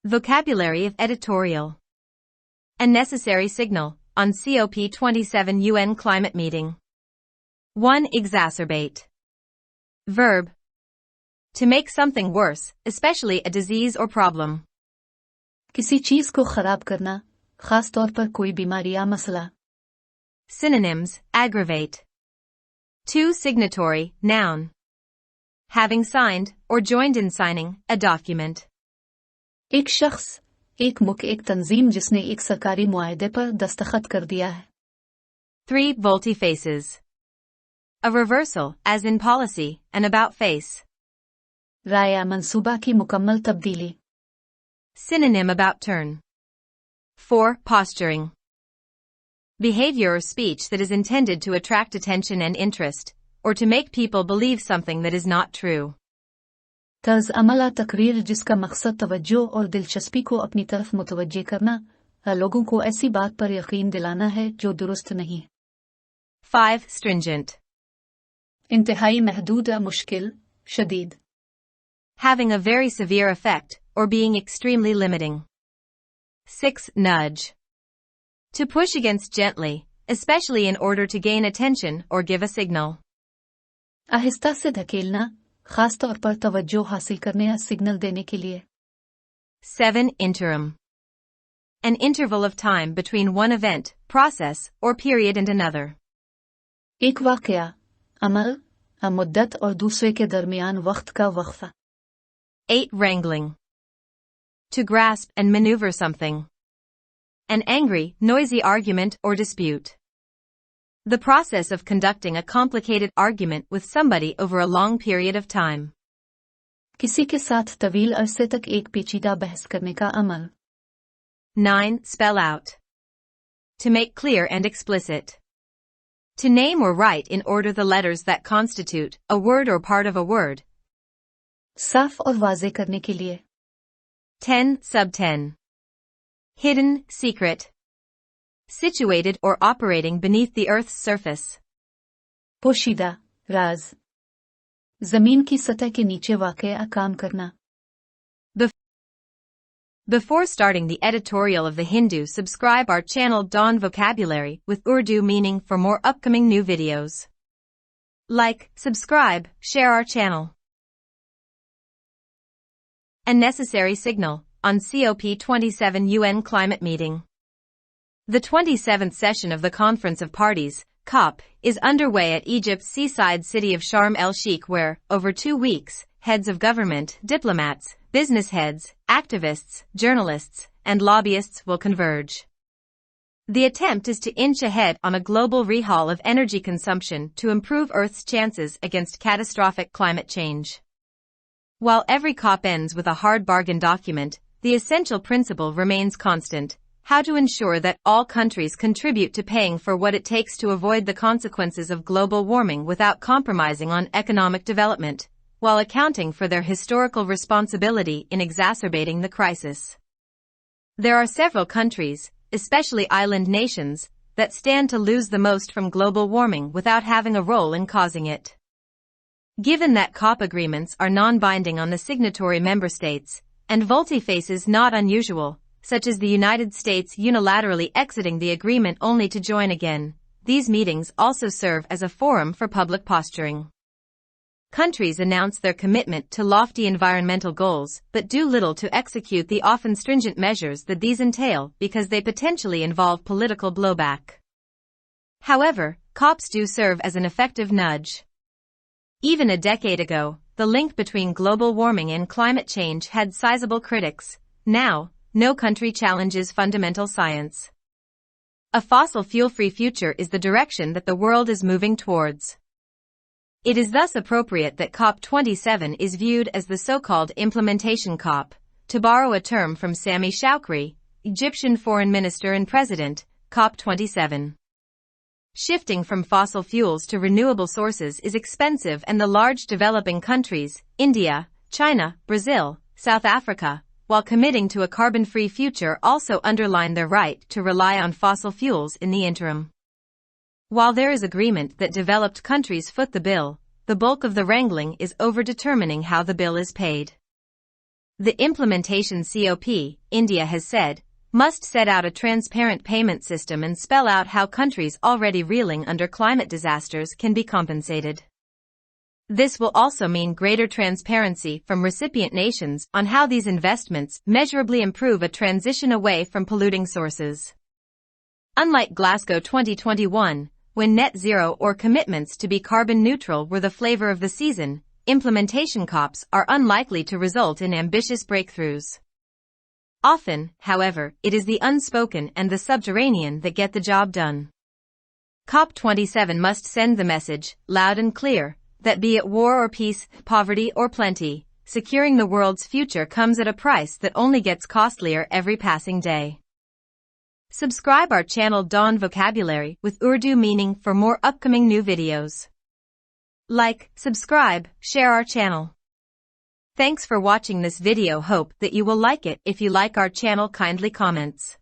Vocabulary of editorial. A necessary signal, on COP27 UN climate meeting. 1. Exacerbate. Verb. To make something worse, especially a disease or problem. किसी चीज को खराब करना, खास तौर पर कोई बीमारी या मसला. Synonyms, aggravate. 2. Signatory, noun. Having signed, or joined in signing, a document. एक शख्स, एक मुख्य एक तंजीम जिसने एक सरकारी मुआहदे पर दस्तखत कर दिया है. 3. Volte-faces. A reversal, as in policy, an about-face. राय या मंसूबा की मुकम्मल तब्दीली. Synonym about turn. 4. Posturing. Behavior or speech that is intended to attract attention and interest, or to make people believe something that is not true. तर्ज अमला तकरीर जिसका मकसद तवज्जो और दिलचस्पी को अपनी तरफ मुतवज्जे करना, लोगों को ऐसी बात पर यकीन दिलाना है जो दुरुस्त नहीं. 5. Stringent. इंतहाई महदूद या मुश्किल, शदीद. Having a very severe effect, or being extremely limiting. 6. Nudge. To push against gently, especially in order to gain attention or give a signal. आहिस्ता से धकेलना, खास तौर पर तवज्जो हासिल करने या सिग्नल देने के लिए. 7. Interim. An interval of time between one event, process, or period and another. एक वाकया, अमल, मुद्दत और दूसरे के दरमियान वक्त का वक्फा. 8. Wrangling. To grasp and maneuver something. An angry, noisy argument or dispute. The process of conducting a complicated argument with somebody over a long period of time. किसी के साथ तवील अरसे तक एक पेचीदा बहस करने का अमल. 9. Spell out. To make clear and explicit. To name or write in order the letters that constitute a word or part of a word. साफ और वाज़े करने के लिए. 10. Sub 10. Hidden, secret. Situated or operating beneath the Earth's surface. पोशीदा, राज. जमीन की सतह के नीचे वाक़या काम करना. Before starting the editorial of the Hindu, subscribe our channel Dawn Vocabulary with Urdu meaning for more upcoming new videos. Like, subscribe, share our channel. A necessary signal, on COP27 UN climate meeting. The 27th session of the Conference of Parties, COP, is underway at Egypt's seaside city of Sharm el-Sheikh where, over 2 weeks, heads of government, diplomats, business heads, activists, journalists, and lobbyists will converge. The attempt is to inch ahead on a global rehaul of energy consumption to improve Earth's chances against catastrophic climate change. While every COP ends with a hard bargain document, the essential principle remains constant: how to ensure that all countries contribute to paying for what it takes to avoid the consequences of global warming without compromising on economic development, while accounting for their historical responsibility in exacerbating the crisis. There are several countries, especially island nations, that stand to lose the most from global warming without having a role in causing it. Given that COP agreements are non-binding on the signatory member states, and volte-faces not unusual, such as the United States unilaterally exiting the agreement only to join again, these meetings also serve as a forum for public posturing. Countries announce their commitment to lofty environmental goals but do little to execute the often stringent measures that these entail because they potentially involve political blowback. However, COPs do serve as an effective nudge. Even a decade ago, the link between global warming and climate change had sizable critics. Now, no country challenges fundamental science. A fossil fuel-free future is the direction that the world is moving towards. It is thus appropriate that COP27 is viewed as the so-called implementation COP, to borrow a term from Sami Shoukry, Egyptian foreign minister and president, COP27. Shifting from fossil fuels to renewable sources is expensive, and the large developing countries, India, China, Brazil, South Africa, while committing to a carbon-free future, also underline their right to rely on fossil fuels in the interim. While there is agreement that developed countries foot the bill, the bulk of the wrangling is over determining how the bill is paid. The implementation COP, India has said, must set out a transparent payment system and spell out how countries already reeling under climate disasters can be compensated. This will also mean greater transparency from recipient nations on how these investments measurably improve a transition away from polluting sources. Unlike Glasgow 2021, when net zero or commitments to be carbon neutral were the flavor of the season, implementation COPs are unlikely to result in ambitious breakthroughs. Often, however, it is the unspoken and the subterranean that get the job done. COP27 must send the message, loud and clear, that be it war or peace, poverty or plenty, securing the world's future comes at a price that only gets costlier every passing day. Subscribe our channel Dawn Vocabulary with Urdu meaning for more upcoming new videos. Like, subscribe, share our channel. Thanks for watching this video. Hope that you will like it. If you like our channel, kindly comments.